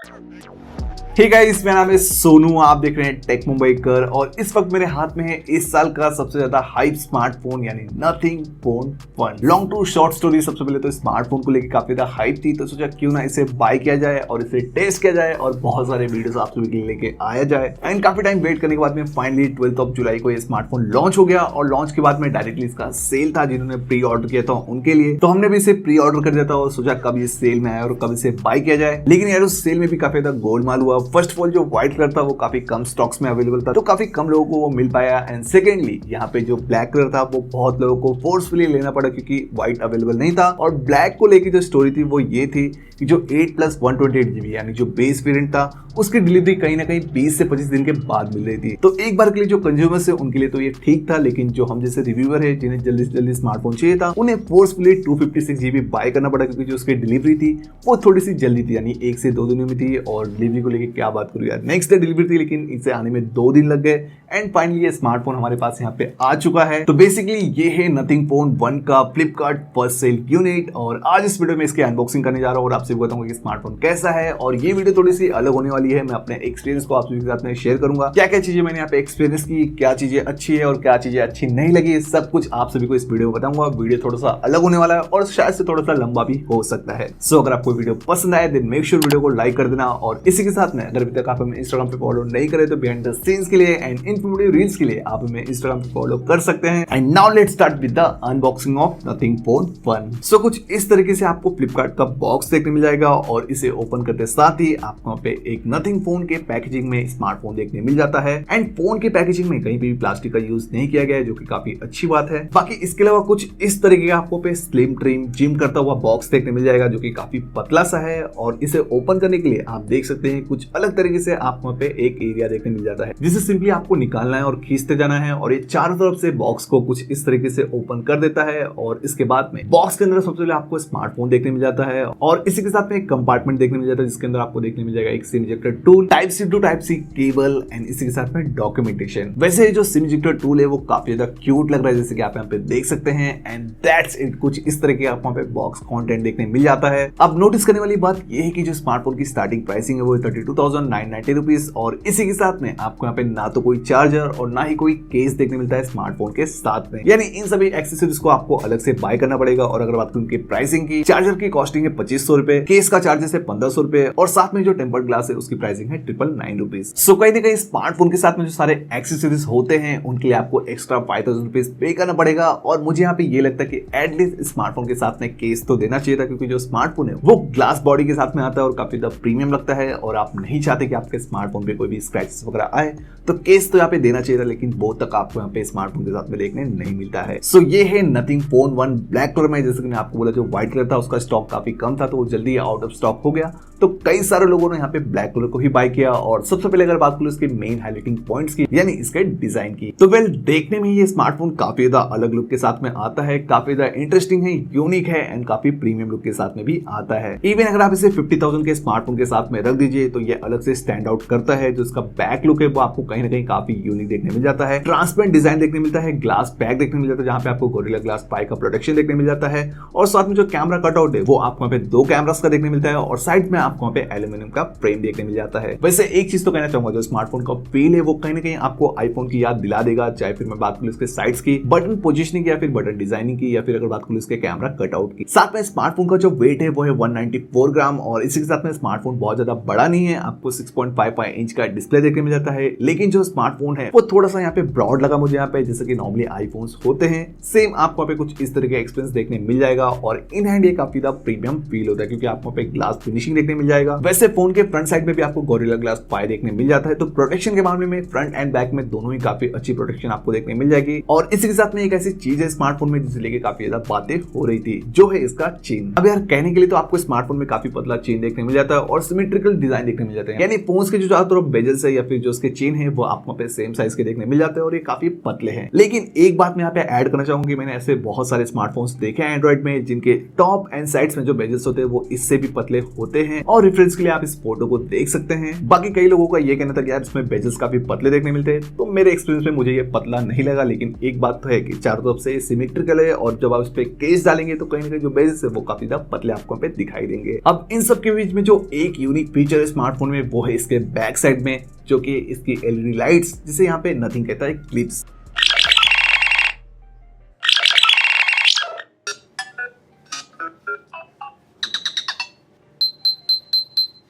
Hey guys, मेरा नाम है सोनू। आप देख रहे हैं टेक मुंबई कर और इस वक्त मेरे हाथ में है इस साल का सबसे ज्यादा हाइप स्मार्टफोन यानी Nothing phone 1। Long to short story, सबसे पहले तो स्मार्टफोन को लेकर काफी ज्यादा हाइप थी, तो सोचा क्यों ना इसे बाय किया जाए और इसे टेस्ट किया जाए और बहुत सारे वीडियोस आप सभी के लिए लेके आया जाए। एंड काफी टाइम वेट करने के बाद में फाइनली 12 जुलाई को ये स्मार्टफोन लॉन्च हो गया और लॉन्च के बाद में डायरेक्टली इसका सेल था। जिन्होंने प्री ऑर्डर किया था उनके लिए, तो हमने भी इसे प्री ऑर्डर कर दिया था और सोचा कब ये सेल में आया और कब इसे बाय किया जाए। लेकिन यार उस सेल में भी काफी ज्यादा गोलमाल हुआ। फर्स्ट ऑफ ऑल जो व्हाइट कलर था वो काफी कम स्टॉक्स में अवेलेबल था, तो काफी कम लोगों को वो मिल पाया। एंड सेकेंडली यहाँ पे जो ब्लैक कलर था वो बहुत लोगों को फोर्सफुली लेना पड़ा क्योंकि व्हाइट अवेलेबल नहीं था। और ब्लैक को लेकर जो स्टोरी थी वो ये थी कि जो 8+128GB यानी जो बेस वेरिएंट था उसकी डिलीवरी कहीं ना कहीं 20 से 25 दिन के बाद मिल रही थी। तो एक बार के लिए जो कंज्यूमर्स है उनके लिए तो ये ठीक था, लेकिन जो हम जैसे रिव्यूअर है जिन्हें जल्दी से जल्दी स्मार्टफोन चाहिए था उन्हें फोर्सफुली 256GB बाय करना पड़ा क्योंकि जो उसकी डिलीवरी थी वो थोड़ी सी जल्दी थी, यानी 1 से 2 दिनों में थी। और डिलीवरी को लेकर क्या बात करूँ यार, नेक्स्ट डे डिलीवरी थी लेकिन इसे आने में 2 दिन लग गए। एंड फाइनली ये स्मार्टफोन हमारे पास यहाँ पे आ चुका है। तो बेसिकली ये है नथिंग फोन 1 का फ्लिपकार्ट फर्स्ट सेल यूनिट और आज इस वीडियो में इसकी अनबॉक्सिंग करने जा रहा हूँ और आपसे बताऊंगा कि स्मार्टफोन कैसा है। और ये वीडियो थोड़ी सी अलग होने वाली है, मैं अपने एक्सपीरियंस को आप सभी के साथ में शेयर करूंगा। क्या क्या चीजें मैंने यहाँ पे एक्सपीरियंस की, क्या चीजें अच्छी है और क्या चीजें अच्छी नहीं लगी, सब कुछ आप सभी को इस वीडियो में बताऊंगा। वीडियो थोड़ा सा अलग होने वाला है और शायद से थोड़ा सा लंबा भी हो सकता है। सो अगर आपको वीडियो पसंद आए देन मेक श्योर वीडियो को लाइक कर देना। और इसी के साथ में अगर अभी तक आप हमें इंस्टाग्राम पे फॉलो नहीं करे तो बिहाइंड द सीन्स के लिए एंड इन्फॉर्मेटिव रील्स के लिए आप हमें इंस्टाग्राम पे फॉलो कर सकते हैं। And now let's start with the unboxing of nothing phone 1। सो कुछ इस तरीके से आपको फ्लिपकार्ट का बॉक्स देखने मिल जाएगा और इसे ओपन करते साथ ही आपको वहाँ पे एक नथिंग फोन के पैकेजिंग में स्मार्टफोन देखने मिल जाता है। एंड फोन के पैकेजिंग में कहीं भी प्लास्टिक का यूज नहीं किया गया है, जो कि काफी अच्छी बात है। बाकी इसके अलावा कुछ इस तरीके का आपको पे स्लिम ट्रिम जिम करता हुआ बॉक्स देखने मिल जाएगा जो कि काफी पतला सा है। और इसे ओपन करने के लिए आप देख सकते हैं कुछ अलग तरीके से आपको वहाँ पे एक एरिया देखने मिल जाता है जिसे सिंपली आपको निकालना है और खींचते जाना है। और ये चारों तरफ से बॉक्स को कुछ इस तरीके से ओपन कर देता है और इसके बाद में बॉक्स के अंदर सबसे पहले आपको स्मार्टफोन देखने मिल जाता है और इसी के साथ में एक कंपार्टमेंट देखने मिल जाता है जिसके अंदर आपको देखने मिल जाएगा एक SIM ejector tool, type C to type C cable and इसी के साथ में डॉक्यूमेंटेशन। वैसे जो सिम इजेक्टर टूल है वो काफी ज्यादा क्यूट लग रहा है जैसे कि आप यहाँ पे देख सकते हैं। एंड दैट्स इट, कुछ इस तरह के आपको वहाँ पे बॉक्स कंटेंट देखने मिल जाता है। अब नोटिस करने वाली बात ये है कि जो स्मार्टफोन की स्टार्टिंग प्राइसिंग है वो 32,990 रुपीज और इसी के साथ में आपको यहाँ पे ना तो कोई चार्जर और ना ही कोई केस देखने मिलता है स्मार्टफोन के साथ में, यानी इन सभी एक्सेसरीज को आपको अलग से बाय करना पड़ेगा। और अगर बात करूं उनकी प्राइसिंग की, चार्जर की कॉस्टिंग है 2500 रुपए, केस का चार्जेस है 1500 रुपए और साथ में जो टेम्पर्ड ग्लास है उसकी प्राइसिंग है 999 रुपीज। सो कहीं ना कहीं स्मार्टफोन के साथ में जो सारे एक्सेसरीज होते हैं उनके लिए आपको एक्स्ट्रा 5000 रुपीज पे करना पड़ेगा। और मुझे यहाँ पे ये लगता है कि एटलीस्ट स्मार्टफोन के साथ में केस तो देना चाहिए था क्योंकि जो स्मार्टफोन है वो ग्लास बॉडी के साथ में आता है और काफी ज्यादा प्रीमियम लगता है और आप नहीं चाहते कि आपके स्मार्टफोन पे कोई भी स्क्रैचेस वगैरह आए, तो केस तो यहाँ पे देना चाहिए था, लेकिन वो तक आपको यहाँ पे स्मार्टफोन के साथ में देखने नहीं मिलता है। सो ये है नथिंग फोन 1 ब्लैक कलर में। जैसे कि मैं आपको बोला जो व्हाइट कलर था उसका स्टॉक काफी कम था तो वो जल्दी आउट ऑफ स्टॉक हो गया, तो कई सारे लोगों ने यहाँ पे ब्लैक कलर को ही बाय किया। और सबसे पहले अगर बात करूं इसके मेन हाइलाइटिंग पॉइंट्स की यानी इसके डिजाइन की, तो वेल देखने में ये स्मार्टफोन काफी ज्यादा अलग लुक के साथ में आता है, काफी ज्यादा इंटरेस्टिंग है, यूनिक है एंड काफी प्रीमियम लुक के साथ में भी आता है। इवन अगर आप इसे 50,000 के स्मार्टफोन के साथ में रख दीजिए तो ये अलग से स्टैंड आउट करता है। जो इसका बैक लुक है वो आपको कहीं ना कहीं काफी यूनिक देखने मिल जाता है। ट्रांसपेरेंट डिजाइन देखने मिलता है, ग्लास पैक देखने मिल जाता है जहां पे आपको गोरिल्ला ग्लास 5 का प्रोटेक्शन देखने मिल जाता है और साथ में जो कैमरा कटआउट है वो आपको वहाँ पे 2 कैमरास का देखने मिलता है और साइड में आपको वहाँ पे एल्यूमिनियम का फ्रेम देखने मिल जाता है। वैसे एक चीज तो कहना चाहूंगा, जो स्मार्टफोन का फील है वो कहीं ना कहीं आपको आईफोन की याद दिला देगा, चाहे फिर मैं बात करूं इसके साइड्स की बटन पोजीशनिंग या फिर बटन डिजाइनिंग की या फिर अगर बात करूं इसके कैमरा कटआउट की। साथ में स्मार्टफोन का जो वेट है वो है 194 ग्राम और इसी के साथ में स्मार्टफोन बहुत ज्यादा बड़ा नहीं है, आपको 6.55 इंच का डिस्प्ले देखने मिल जाता है। लेकिन जो स्मार्टफोन है वो थोड़ा सा यहाँ पे ब्रॉड लगा मुझे यहाँ पे, जैसे कि नॉर्मली आईफोन्स होते हैं सेम आपको पे कुछ इस तरह के एक्सपीरियंस देखने मिल जाएगा। और इन हैंड ये काफी ज्यादा प्रीमियम फील होता है क्योंकि आपको पे ग्लास फिनिशिंग देखने मिल जाएगा। वैसे फोन के फ्रंट साइड में भी आपको गोरिल्ला ग्लास 5 देखने मिल जाता है, तो प्रोटेक्शन के मामले में फ्रंट एंड बैक में दोनों ही काफी अच्छी प्रोटेक्शन आपको देखने मिल जाएगी। और इसी के साथ में एक ऐसी चीज है स्मार्टफोन में जिसे लेके काफी ज्यादा बातें हो रही थी, जो है इसका चेन। अब यार कहने के लिए तो आपको स्मार्टफोन में काफी पतला चेन देखने मिल जाता है और सिमेट्रिकल डिजाइन देखने मिल जाते हैं, यानी फोन के जो चारों तरफ बेजल्स है या फिर जो उसके चेन है वो आपको पे सेम साइज के देखने मिल जाते हैं और ये काफी पतले हैं। लेकिन एक बात मैं यहाँ पे ऐड करना चाहूंगी, मैंने ऐसे बहुत सारे स्मार्टफोन्स देखे हैं एंड्रॉइड में जिनके टॉप एंड साइड्स में जो बेजल्स होते हैं वो इससे भी पतले होते हैं और रेफरेंस के लिए आप इस फोटो को देख सकते हैं। बाकी कई लोगों का ये कहना था कि यार इसमें बेजल्स काफी पतले देखने मिलते हैं, तो मेरे एक्सपीरियंस में मुझे ये पतला नहीं लगा। लेकिन एक बात तो है कि चारों तरफ से सिमेट्रिकल है और जब आप इस पे केस डालेंगे तो कहीं ना कहीं जो बेजल्स है वो काफी ज्यादा पतले आपको पे दिखाई देंगे। अब इन सब के बीच में जो एक यूनिक फीचर है स्मार्टफोन में वो है इसके बैक साइड में, जो कि इसकी एलईडी लाइट्स, जिसे यहाँ पे नथिंग कहता है, क्लिप्स।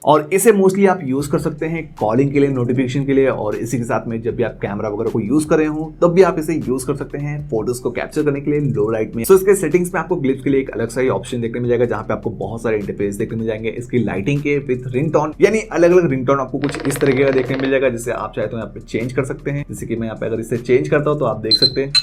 और इसे मोस्टली आप यूज कर सकते हैं कॉलिंग के लिए, नोटिफिकेशन के लिए, और इसी के साथ में जब भी आप कैमरा वगैरह को यूज कर रहे हो तब भी आप इसे यूज कर सकते हैं फोटोज को कैप्चर करने के लिए लो लाइट में। सो इसके सेटिंग्स में आपको ग्लिप्स के लिए एक अलग सा ही ऑप्शन देखने मिल जाएगा, जहां पे आपको बहुत सारे इंटरफेस देखने मिल जाएंगे इसकी लाइटिंग के विद रिंगटोन, यानी अलग अलग रिंगटोन आपको कुछ इस तरीके का देखने मिल जाएगा, जिसे आप चाहे तो यहाँ पे चेंज कर सकते हैं। जैसे कि मैं यहाँ पे अगर इसे चेंज करता हूँ तो आप देख सकते हैं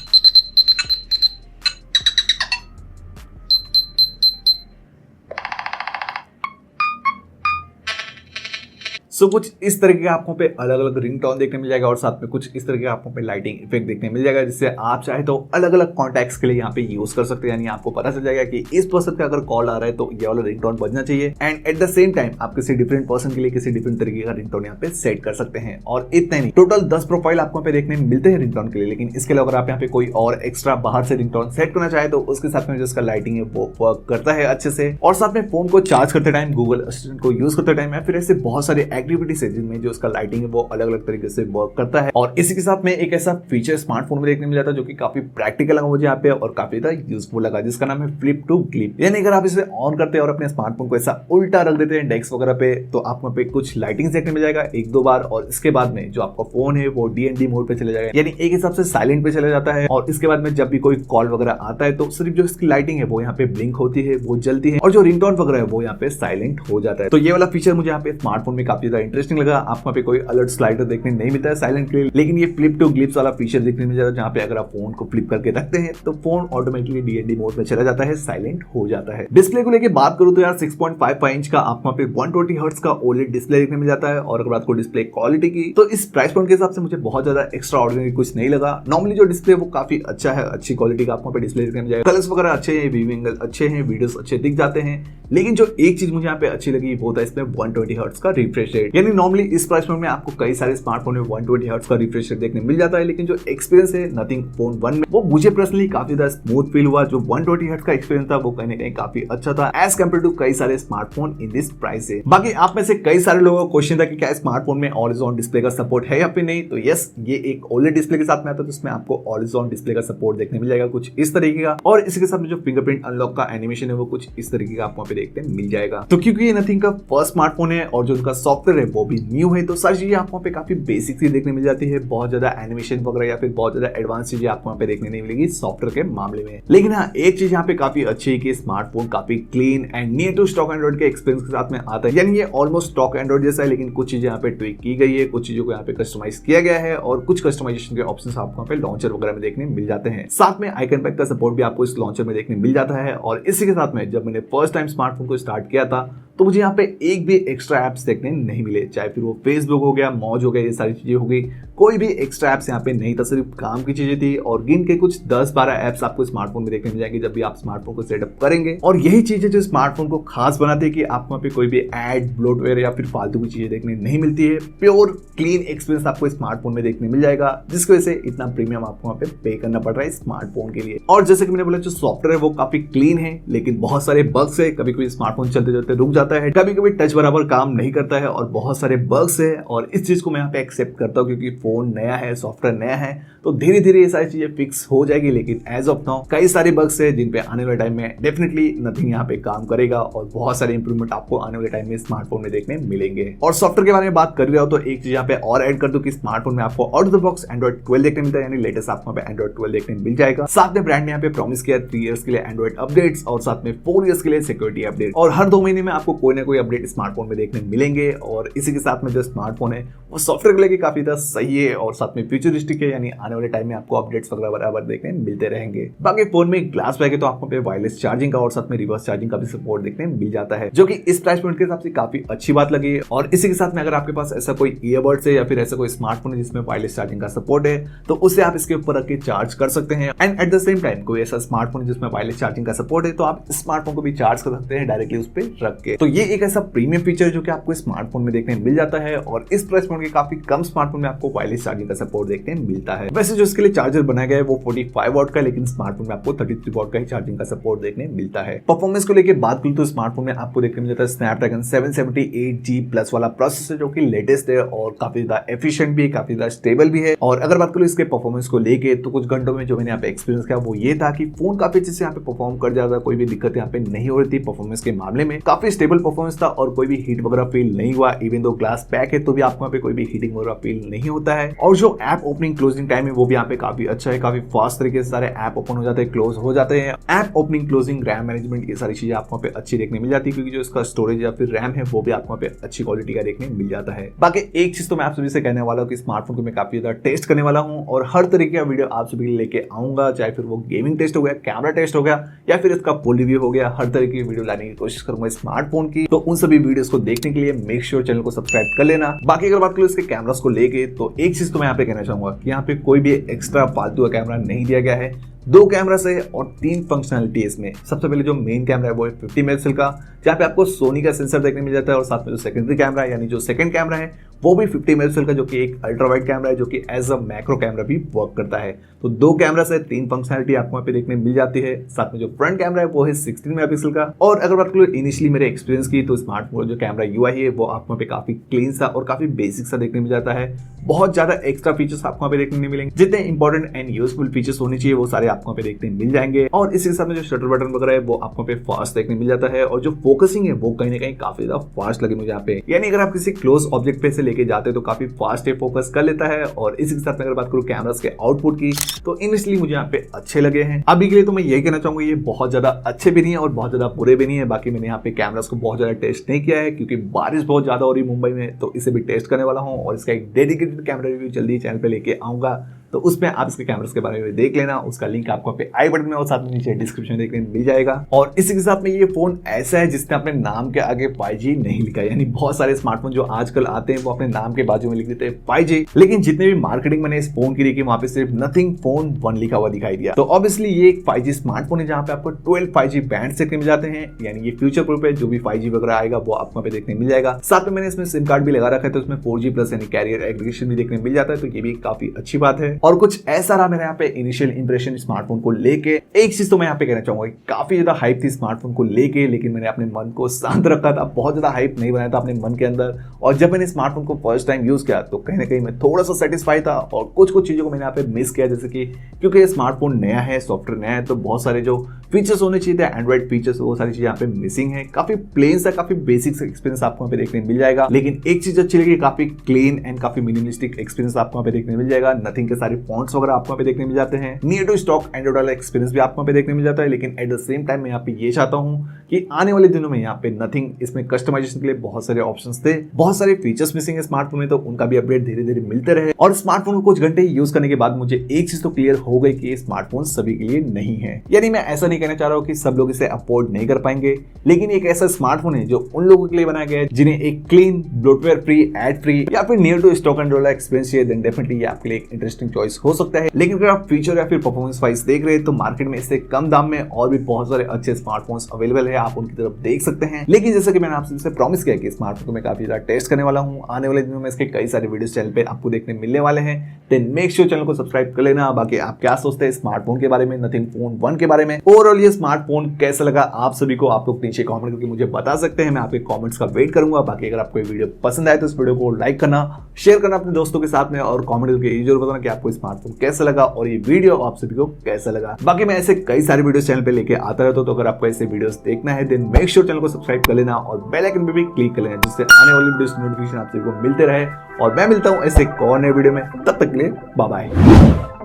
कुछ इस तरीके का आपको पे अलग अलग रिंगटोन देखने मिल जाएगा, और साथ में कुछ इस तरीके का आपको पे लाइटिंग इफेक्ट देखने मिल जाएगा, जिससे आप चाहे तो अलग अलग कॉन्टैक्ट्स के लिए यहाँ पे यूज कर सकते हैं। यानी आपको पता चल जाएगा कि इस पर्सन का अगर कॉल आ रहा है तो ये वाला रिंगटोन बजना चाहिए, and at the same time आप किसी डिफरेंट पर्सन के लिए किसी डिफरेंट तरीके का रिंगटोन यहाँ पे सेट कर सकते हैं। और इतना नहीं, टोटल 10 प्रोफाइल आपको पे देखने मिलते हैं रिंगटोन के लिए। लेकिन इसके अलावा अगर आप यहाँ पे कोई और एक्स्ट्रा बाहर से रिंगटोन सेट करना चाहे तो उसके साथ में जिसका लाइटिंग है वो वर्क करता है अच्छे से। और साथ में फोन को चार्ज करते टाइम, गूगल असिस्टेंट को यूज करते टाइम, या फिर ऐसे बहुत सारे एक्टिविटीज है जिनमें जो उसका लाइटिंग है वो अलग अलग तरीके से वर्क करता है। और इसी के साथ में एक ऐसा फीचर स्मार्टफोन में देखने मिल जाता है जो कि काफी प्रैक्टिकल लगा मुझे यहाँ पे और काफी ज्यादा यूजफुल लगा, जिसका नाम है फ्लिप टू क्लिप। यानी अगर आप इसे ऑन करते हैं और अपने स्मार्टफोन को ऐसा उल्टा रख देते हैं डेस्क वगैरह पे, तो आपको पे कुछ लाइटिंग देखने मिल जाएगा एक दो बार, और इसके बाद में जो आपका फोन है वो डीएनडी मोड पे चले जाएगा, यानी एक हिसाब से साइलेंट पे चला जाता है। और इसके बाद में जब भी कोई कॉल वगैरह आता है तो सिर्फ जो इसकी लाइटिंग है वो यहाँ पे ब्लिंक होती है, वो जलती है, और जो रिंगटोन वगैरह है वो यहाँ पे साइलेंट हो जाता है। तो ये वाला फीचर मुझे यहाँ पे स्मार्टफोन में काफी ज्यादा इंटरेस्टिंग लगा। आपको पे कोई अलर्ट स्लाइडर देखने नहीं मिलता है साइलेंट के लिए, लेकिन ये फ्लिप टू ग्लिप्स वाला फीचर देखने मिल जाता है, जहाँ पे अगर आप फोन को फ्लिप करके रखते हैं तो फोन ऑटोमेटिकली डीएनडी मोड में चला जाता है, साइलेंट हो जाता है। डिस्प्ले को लेके बात करूं तो यार 6.55 इंच का आपको पे 120 हर्ट्ज का ओलेड डिस्प्ले देखने मिल जाता है। और अगर बात को डिस्प्ले क्वालिटी की, तो इस प्राइस पॉइंट के हिसाब से मुझे बहुत ज्यादा एक्स्ट्रा ऑर्डिनरी कुछ नहीं लगा। नॉर्मली जो डिस्प्ले वो काफी अच्छा है, अच्छी क्वालिटी का आपको पे डिस्प्ले देखने मिल जाएगा, कलर्स वगैरह अच्छे हैं, व्यू एंगल अच्छे हैं, वीडियोस अच्छे दिख जाते हैं। लेकिन जो एक चीज मुझे यहाँ पे अच्छी लगी वो था इसमें 120 हर्ट्ज का रिफ्रेश रेट। यानी नॉर्मली इस प्राइस पॉइंट में आपको कई सारे स्मार्टफोन में 120 हर्ट्ज का रिफ्रेश रेट देखने मिल जाता है, लेकिन जो एक्सपीरियंस है नथिंग फोन 1 में वो मुझे पर्सनली काफी ज्यादा स्मूथ फील हुआ। जो 120 हर्ट्ज का एक्सपीरियंस था वो कहीं ना कहीं काफी अच्छा था एज कम्पेयर टू कई सारे स्मार्टफोन इन दिस प्राइस है। बाकी आप में से कई सारे लोगों का क्वेश्चन था कि क्या स्मार्टफोन में ऑलवेज ऑन डिस्प्ले का सपोर्ट है या फिर नहीं, तो यस, ये एक ओलेड डिस्प्ले के साथ में आता है, तो इसमें आपको ऑलवेज ऑन डिस्प्ले का सपोर्ट देखने मिल जाएगा कुछ इस तरीके का। और इसके साथ में जो फिंगरप्रिंट अनलॉक का एनिमेशन है वो कुछ इस तरीके का आपको पे देखने मिल जाएगा। तो क्योंकि ये नथिंग का फर्स्ट स्मार्टफोन है और जो उनका सॉफ्टवेयर है वो भी न्यू है, तो सारी चीजें आपको पे काफी बेसिक सी देखने मिल जाती है। बहुत ज्यादा एनिमेशन वगैरह या फिर बहुत ज्यादा एडवांस चीजें आपको यहाँ पे देखने नहीं मिलेगी सॉफ्टवेयर के मामले में। लेकिन हाँ, एक चीज यहाँ पे काफी अच्छी है कि स्मार्टफोन काफी clean and near to stock Android के एक्सपीरियंस के साथ में आता है। यानी ये ऑलमोस्ट स्टॉक एंड्रॉइड जैसा है, लेकिन कुछ चीजें यहाँ पे ट्विक की गई है, कुछ चीजों को यहाँ पे कस्टमाइज किया गया है, और कुछ कस्टमाइजेशन के ऑप्शंस आपको यहाँ पे लॉन्चर वगैरह में देखने मिल जाते हैं। साथ में आइकन पैक का सपोर्ट भी आपको इस लॉन्चर में देखने मिल जाता है। और इसी के साथ में जब मैंने फर्स्ट टाइम स्मार्टफोन को स्टार्ट किया था तो मुझे यहाँ पे एक भी एक्स्ट्रा एप्स देखने नहीं मिले, चाहे फिर वो फेसबुक हो गया, मौज हो गया, ये सारी चीजें हो गई, कोई भी एक्स्ट्रा एप्स यहाँ पे नहीं था, सिर्फ काम की चीजें थी। और गिन के कुछ 10-12 एप्स आपको स्मार्टफोन में देखने मिल जाएंगे जब भी आप स्मार्टफोन को सेटअप करेंगे। और यही चीजें जो स्मार्टफोन को खास बनाती है कि आपको यहाँ पे कोई भी एड, ब्लोटवेयर या फिर फालतू की चीजें देखने नहीं मिलती है। प्योर क्लीन एक्सपीरियंस आपको स्मार्टफोन में देखने मिल जाएगा, जिसकी वजह से इतना प्रीमियम आपको वहाँ पे पे करना पड़ रहा है स्मार्टफोन के लिए। और जैसे कि मैंने बोला, जो सॉफ्टवेयर है वो काफी क्लीन है, लेकिन बहुत सारे बग्स है, कभी कभी स्मार्टफोन चलते चलते रुक जाता है, कभी कभी टच बराबर काम नहीं करता है, और बहुत सारे बग्स है। और इस चीज को मैं यहाँ पे एक्सेप्ट करता हूँ क्योंकि फोन नया है, सॉफ्टवेयर नया है, तो धीरे धीरे ये सारी चीजें फिक्स हो जाएगी। लेकिन एज ऑफ नाउ कई सारे बग्स है जिन पे आने वाले टाइम में डेफिनेटली नथिंग यहाँ पे काम करेगा, और बहुत सारे इंप्रूवमेंट आपको आने वाले टाइम में स्मार्टफोन में देखने मिलेंगे। और सॉफ्टवेयर के बारे में बात कर रहा हूँ तो एक चीज यहाँ पे और ऐड कर दूं कि स्मार्टफोन में आपको out of the box Android 12 देखने मिलता है, यानी लेटेस्ट आपको यहाँ पे एंड्रॉइड 12 देखने मिल जाएगा। साथ में ब्रांड ने यहाँ पे प्रॉमिस किया 3 इयर्स के लिए एंड्रॉइड अपडेट्स और साथ में 4 इयर्स के लिए सिक्योरिटी अपडेट, और हर 2 महीने में आपको कोई ना कोई अपडेट स्मार्टफोन में देखने मिलेंगे। और इसी के साथ में जो स्मार्टफोन है वो सॉफ्टवेयर के लिए काफी ज्यादा सही है और साथ में फ्यूचरिस्टिक है, यानी आने वाले टाइम में आपको अपडेट्स वगैरह बराबर देखने मिलते रहेंगे। बाकी फोन में ग्लास बैग है तो आपको पे वायरलेस चार्जिंग का और साथ में रिवर्स चार्जिंग का भी सपोर्ट देखने मिल जाता है, जो कि इस प्राइस पॉइंट के हिसाब से काफी अच्छी बात लगी। और इसी के साथ में अगर आपके पास ऐसा कोई ईयरबड्स है या फिर ऐसा कोई स्मार्टफोन है जिसमें वायरलेस चार्जिंग का सपोर्ट है तो उसे आप इसके ऊपर रख के चार्ज कर सकते हैं। And at the same time कोई ऐसा स्मार्टफोन जिसमें वायरलेस चार्जिंग का सपोर्ट है तो आप स्मार्टफोन को भी चार्ज कर सकते हैं डायरेक्टली उस पर रख के। तो ये एक ऐसा प्रीमियम फीचर जो कि आपको स्मार्टफोन में देखने मिल जाता है और इस प्राइस पॉइंट के काफी कम स्मार्टफोन में आपको वायरलेस चार्जिंग का सपोर्ट देखने मिलता है। वैसे जो इसके लिए चार्जर बनाया गया है वो 45 वॉट का, लेकिन स्मार्टफोन में आपको 33 वॉट का ही चार्जिंग का सपोर्ट देखने मिलता है। परफॉर्मेंस को लेकर बात करूं तो स्मार्टफोन में आपको देखने मिल जाता है स्नैपड्रैगन 778G प्लस वाला प्रोसेसर जो कि लेटेस्ट है और काफी ज्यादा एफिशिएंट भी है, काफी ज्यादा स्टेबल भी है। और अगर बात करूं इसके परफॉर्मेंस को लेके तो कुछ घंटों में जो मैंने यहाँ पे एक्सपीरियंस किया वो ये था कि फोन काफी अच्छे से यहाँ पे परफॉर्म कर जाता है, कोई भी दिक्कत यहाँ पे नहीं हो रही थी। परफॉर्मेंस के मामले में काफी स्टेबल परफॉर्मेंस था और कोई भी हीट वगैरह फील नहीं हुआ। इवन दो ग्लास पैक है तो भी आपको यहाँ पे कोई भी हीटिंग वगैरह फील नहीं होता है। और जो ऐप ओपनिंग क्लोजिंग टाइम है वो भी यहाँ पे काफी अच्छा है, काफी फास्ट तरीके से सारे ऐप ओपन हो जाते हैं, क्लोज हो जाते हैं। App opening closing RAM management ये सारी चीजें आपको यहाँ पे अच्छी देखने मिल जाती है, क्योंकि जो इसका स्टोरेज या फिर रैम है वो भी आपको यहाँ पे अच्छी क्वालिटी का देखने मिल जाता है। बाकी एक चीज तो मैं आप सभी से कहने वाला हूँ कि स्मार्टफोन को मैं काफी ज्यादा टेस्ट करने वाला हूँ और हर तरीके का वीडियो आप सभी लेके आऊंगा, चाहे फिर वो गेमिंग टेस्ट हो गया, कैमरा टेस्ट हो गया या फिर इसका फुल रिव्यू हो गया। हर तरीके की वीडियो लाने की कोशिश करूंगा स्मार्टफोन की। तो उन सभी वीडियोस को देखने के लिए मेक श्योर चैनल को सब्सक्राइब कर लेना। बाकी अगर बात करूं इसके कैमरास को लेके तो एक चीज तो मैं यहाँ पे कहना चाहूंगा कि यहाँ पे कोई भी एक्स्ट्रा फालतू का कैमरा नहीं दिया गया है। 2 कैमरास है और 3 फंक्शनलिटी इसमें। सबसे पहले जो मेन कैमरा है वो है 50 मेगापिक्सल का, जहाँ पे आपको सोनी का सेंसर देखने मिल जाता है और साथ में जो सेकेंडरी कैमरा है यानी जो सेकंड कैमरा है वो भी 50 मेगापिक्सल का, जो कि एक अल्ट्रा वाइड कैमरा है जो कि एज अ मैक्रो कैमरा भी वर्क करता है। तो 2 कैमरा से 3 फंक्शनलिटी आपको यहाँ पे देखने मिल जाती है। साथ में जो फ्रंट कैमरा है वो है 16 मेगापिक्सल का। और अगर बात करूं इनिशियली मेरे एक्सपीरियंस की तो स्मार्टफोन जो कैमरा यूआई है वो आपको यहाँ पे काफी क्लीन सा और काफी बेसिक सा देखने मिल जाता है। बहुत ज्यादा एक्स्ट्रा फीचर्स आपको यहाँ पे देखने नहीं मिलेंगे। जितने इंपॉर्टेंट एंड यूजफुल फीचर्स होने चाहिए वो सारे आपको यहाँ पे देखने मिल जाएंगे। और इसी के साथ में जो शटर बटन वगैरह है वो आपको पे फास्ट देखने मिल जाता है और जो फोकसिंग है वो कहीं ना कहीं काफी ज्यादा फास्ट लगे मुझे यहाँ पे। यानी अगर आप किसी क्लोज ऑब्जेक्ट पे से लेके जाते हैं तो काफी फास्ट है, फोकस कर लेता है। और इसी के साथ में अगर बात करूं कैमरास के आउटपुट की तो इनिशियली मुझे यहाँ पे अच्छे लगे हैं। अभी के लिए तो मैं यही कहना चाहूंगा ये बहुत ज्यादा अच्छे भी नहीं है और बहुत ज्यादा बुरे भी नहीं है। बाकी मैंने यहाँ पे कैमरास को बहुत ज्यादा टेस्ट नहीं किया है क्योंकि बारिश बहुत ज्यादा हो रही है मुंबई में, तो इसे भी टेस्ट करने वाला हूँ और इसका एक डेडिकेटेड कैमरा रिव्यू जल्दी चैनल पे लेके आऊंगा। तो उसमें आप इसके कैमरास के बारे में देख लेना, उसका लिंक आपको पे आई बटन में और साथ में नीचे डिस्क्रिप्शन में देखने मिल जाएगा। और इसी के साथ में ये फोन ऐसा है जिसने अपने नाम के आगे 5G नहीं लिखा, यानी बहुत सारे स्मार्टफोन जो आजकल आते हैं वो अपने नाम के बाजू में लिख देते हैं 5G, लेकिन जितने भी मार्केटिंग मैंने इस फोन की देखी वहां पे सिर्फ नथिंग फोन 1 लिखा हुआ दिखाई दिया। तो ऑब्वियसली ये एक 5G स्मार्टफोन है जहां पे आपको 12 5G बैंड देखने मिल जाते हैं, यानी ये फ्यूचर प्रूफ है। जो भी 5G वगैरह आएगा वो आपको पे देखने मिल जाएगा। साथ में मैंने इसमें सिम कार्ड भी लगा रखा है तो उसमें 4G प्लस यानी कैरियर एग्रीगेशन भी देखने मिल जाता है, तो ये भी काफी अच्छी बात है। और कुछ ऐसा रहा मेरे यहाँ पे इनिशियल इंप्रेशन स्मार्टफोन को लेके। एक चीज तो मैं यहाँ पे कहना चाहूंगा, काफी ज्यादा हाइप थी स्मार्टफोन को लेके, लेकिन मैंने अपने मन को शांत रखा था, बहुत ज्यादा हाइप नहीं बनाया था अपने मन के अंदर। और जब मैंने स्मार्टफोन को फर्स्ट टाइम यूज किया तो कहीं ना कहीं मैं थोड़ा सा सेटिस्फाई था और कुछ चीजों को मैंने यहाँ पे मिस किया, जैसे कि क्योंकि स्मार्टफोन नया है, सॉफ्टवेयर नया है, तो बहुत सारे जो फीचर्स होने चाहिए थे एंड्रॉइड फीचर्स वो सारी चीजें यहाँ पे मिसिंग है। काफी प्लेन सा काफी बेसिक सा एक्सपीरियंस आपको यहाँ पे देखने मिल जाएगा, लेकिन एक चीज अच्छी लगी, काफी क्लीन एंड काफी मिनिमलिस्टिक एक्सपीरियंस आपको यहाँ पे देखने मिल जाएगा। नथिंग के सारे फॉन्ट्स वगैरह आपको यहाँ पे देखने मिल जाते हैं। नियर टू स्टॉक एंड्रॉइड वाला एक्सपीरियंस भी आपको यहाँ पे देखने मिल जाता है, लेकिन एट द सेम टाइम मैं यहाँ पे ये चाहता हूँ कि आने वाले दिनों में यहाँ पे नथिंग इसमें कस्टमाइजेशन के लिए बहुत सारे ऑप्शंस थे, बहुत सारे फीचर्स मिसिंग है स्मार्टफोन में, तो उनका भी अपडेट धीरे धीरे मिलते रहे। और स्मार्टफोन को कुछ घंटे यूज करने के बाद मुझे एक चीज तो क्लियर हो गई कि स्मार्टफोन सभी के लिए नहीं है। यानी मैं ऐसा नहीं कहना चाह रहा हूँ कि सब लोग इसे अफोर्ड नहीं कर पाएंगे, लेकिन एक ऐसा स्मार्टफोन है जो उन लोगों के लिए बनाया गया है जिन्हें एक clean, bloatware free, ad free या फिर near to stock Android experience चाहिए, देन डेफिनेटली ये आपके लिए एक इंटरेस्टिंग चॉइस हो सकता है। लेकिन अगर आप फीचर या फिर परफॉर्मेंस वाइज देख रहे हैं तो मार्केट में इससे कम दाम में और भी बहुत सारे अच्छे स्मार्टफोन्स अवेलेबल है, आप उनकी तरफ देख सकते हैं। लेकिन जैसे कि मैंने आपसे प्रॉमिस किया कि स्मार्टफोन को मैं काफी ज्यादा टेस्ट करने वाला हूं, आने वाले दिनों में इसके कई सारे वीडियोस चैनल पे आपको देखने मिलने वाले हैं, देन मेक श्योर चैनल को सब्सक्राइब कर लेना। बाकी आप क्या सोचते हैं स्मार्टफोन के बारे में, नथिंग फोन 1 के बारे में, ओवरऑल ये स्मार्टफोन कैसा लगा आप सभी को, आप लोग नीचे कमेंट करके मुझे बता सकते हैं, मैं आपके कमेंट्स का वेट करूंगा। बाकी अगर आपको ये वीडियो पसंद आए तो इस वीडियो को लाइक करना, शेयर करना अपने दोस्तों के साथ में और कमेंट करके ये जरूर बताना कि आपको स्मार्टफोन कैसा लगा और ये वीडियो आप सभी को कैसा लगा। बाकी मैं ऐसे कई सारे वीडियोस चैनल पे लेके आता रहता हूं, तो अगर आपको ऐसे वीडियोस देखना है देन मेक श्योर चैनल को सब्सक्राइब कर लेना और बेल आइकन पे भी क्लिक कर लेना, जिससे आने वाली वीडियोस की नोटिफिकेशन आप सभी को मिलते रहे। और मैं मिलता हूं ऐसे एक और नए वीडियो में, तब तक के लिए बाय बाय।